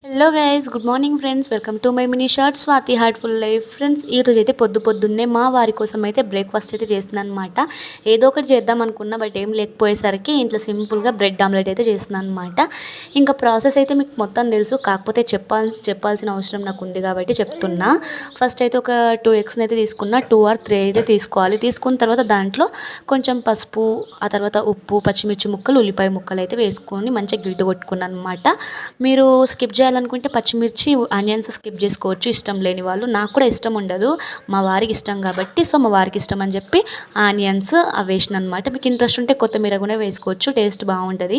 Hello guys, good morning friends. Welcome to my mini short Swathi heartful life. Friends, ఈరోజు అయితే పొద్దున్నే మా వారి కోసం అయితే బ్రేక్ఫాస్ట్ అయితే చేస్తున్నాను అనమాట. ఏదో ఒకటి చేద్దాం అనుకున్నా, బట్ ఏం లేకపోయేసరికి ఇంట్లో సింపుల్గా బ్రెడ్ ఆమ్లెట్ అయితే చేస్తున్నాను అనమాట. ఇంకా ప్రాసెస్ అయితే మీకు మొత్తం తెలుసు, కాకపోతే చెప్పాల్సిన అవసరం నాకు ఉంది కాబట్టి చెప్తున్నా. ఫస్ట్ అయితే ఒక 2 ఎగ్స్ని అయితే తీసుకున్నా, 2 or 3 అయితే తీసుకోవాలి. తీసుకున్న తర్వాత దాంట్లో కొంచెం పసుపు, ఆ తర్వాత ఉప్పు, పచ్చిమిర్చి ముక్కలు, ఉల్లిపాయ ముక్కలు అయితే వేసుకొని మంచిగా గిల్టు కొట్టుకున్నాను అనమాట. మీరు స్కిప్ చేయాలనుకుంటే పచ్చిమిర్చి, ఆనియన్స్ స్కిప్ చేసుకోవచ్చు, ఇష్టం లేని వాళ్ళు. నాకు కూడా ఇష్టం ఉండదు, మా వారికి ఇష్టం కాబట్టి, సో మా వారికి ఇష్టం అని చెప్పి ఆనియన్స్ అవి వేసిన అనమాట. మీకు ఇంట్రెస్ట్ ఉంటే కొత్తిమీర కూడా వేసుకోవచ్చు, టేస్ట్ బాగుంటుంది.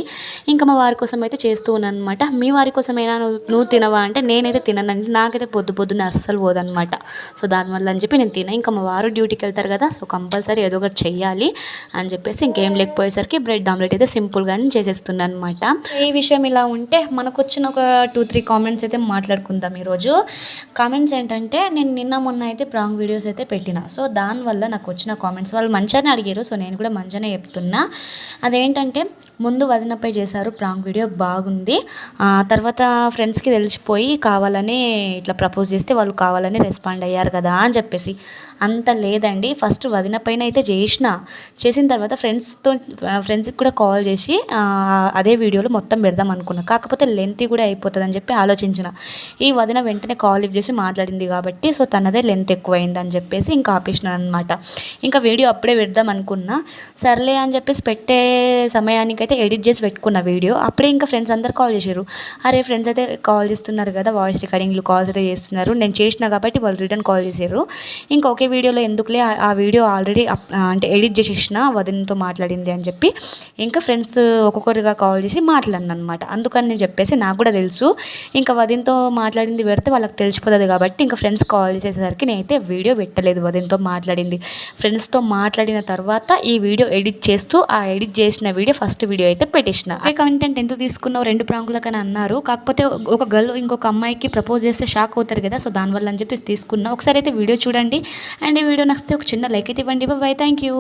ఇంకా మా వారి కోసం అయితే చేస్తూ ఉన్నాను అనమాట. మీ వారి కోసమైనా నువ్వు తినవా అంటే నేనైతే తిననండి, నాకైతే పొద్దున్నే అస్సలు పోదనమాట. సో దానివల్ల అని చెప్పి నేను ఇంకా మా వారు డ్యూటీకి వెళ్తారు కదా, సో కంపల్సరీ ఏదో ఒకటి చెయ్యాలి అని చెప్పేసి ఇంకేం లేకపోయేసరికి బ్రెడ్ ఆమ్లెట్ అయితే సింపుల్గానే చేసేస్తున్నాను అనమాట. ఈ విషయం ఇలా ఉంటే మనకు వచ్చిన ఒక 2-3 కామెంట్స్ అయితే మాట్లాడుకుందాం ఈరోజు. కామెంట్స్ ఏంటంటే, నేను నిన్న మొన్న అయితే ప్రాంక్ వీడియోస్ అయితే పెట్టిన, సో దానివల్ల నాకు వచ్చిన కామెంట్స్ వాళ్ళు మంచిగానే అడిగారు, సో నేను కూడా మంచిగానే చెప్తున్నా. అదేంటంటే, ముందు వదినపై చేశారు ప్రాంక్ వీడియో, బాగుంది. తర్వాత ఫ్రెండ్స్కి తెలిసిపోయి కావాలని ఇట్లా ప్రపోజ్ చేస్తే వాళ్ళు కావాలని రెస్పాండ్ అయ్యారు కదా అని చెప్పేసి. అంత లేదండి, ఫస్ట్ వదిన పైన అయితే చేసిన తర్వాత ఫ్రెండ్స్కి కూడా కాల్ చేసి అదే వీడియోలో మొత్తం పెడదాం అనుకున్నా. కాకపోతే లెంత్ కూడా అయిపోతుంది అని చెప్పి ఆలోచించిన. ఈ వదిన వెంటనే కాల్ లిఫ్ట్ చేసి మాట్లాడింది కాబట్టి, సో తనదే లెంత్ ఎక్కువైంది అని చెప్పేసి ఇంకా ఆపేసినాను అనమాట. ఇంకా వీడియో అప్పుడే పెడదాం అనుకున్నా, సర్లే అని చెప్పేసి పెట్టే సమయానికి అయితే ఎడిట్ చేసి పెట్టుకున్న వీడియో. అప్పుడే ఇంకా ఫ్రెండ్స్ అందరు కాల్ చేశారు. అరే ఫ్రెండ్స్ అయితే కాల్ చేస్తున్నారు కదా, వాయిస్ రికార్డింగ్లు కాల్స్ అయితే చేస్తున్నారు, నేను చేసిన కాబట్టి వాళ్ళు రిటర్న్ కాల్ చేశారు. ఇంకా ఒకే వీడియోలో ఎందుకులే, ఆ వీడియో ఆల్రెడీ అంటే ఎడిట్ చేసేసిన వదినతో మాట్లాడింది అని చెప్పి ఇంకా ఫ్రెండ్స్ ఒక్కొక్కరిగా కాల్ చేసి మాట్లాడిన అనమాట. అందుకని నేను చెప్పేసి నాకు కూడా తెలుసు, ఇంకా వదినతో మాట్లాడింది పెడితే వాళ్ళకి తెలిసిపోతుంది కాబట్టి ఇంకా ఫ్రెండ్స్ కాల్ చేసేసరికి నేనైతే వీడియో పెట్టలేదు. వదినతో మాట్లాడింది, ఫ్రెండ్స్తో మాట్లాడిన తర్వాత ఈ వీడియో ఎడిట్ చేస్తూ ఆ ఎడిట్ చేసిన వీడియో ఫస్ట్ వీడియో అయితే పెట్టేసిన. ఏ కంటెంట్ ఎందుకు తీసుకున్నావు 2 ప్రాంకులకని అన్నారు. కాకపోతే ఒక గర్ల్ ఇంకొక అమ్మాయికి ప్రపోజ్ చేస్తే షాక్ అవుతారు కదా, సో దానివల్ల అని చెప్పేసి తీసుకున్నా. ఒకసారి అయితే వీడియో చూడండి, అండ్ ఈ వీడియో నచ్చితే ఒక చిన్న లైక్ అయితే ఇవ్వండి. By, thank you.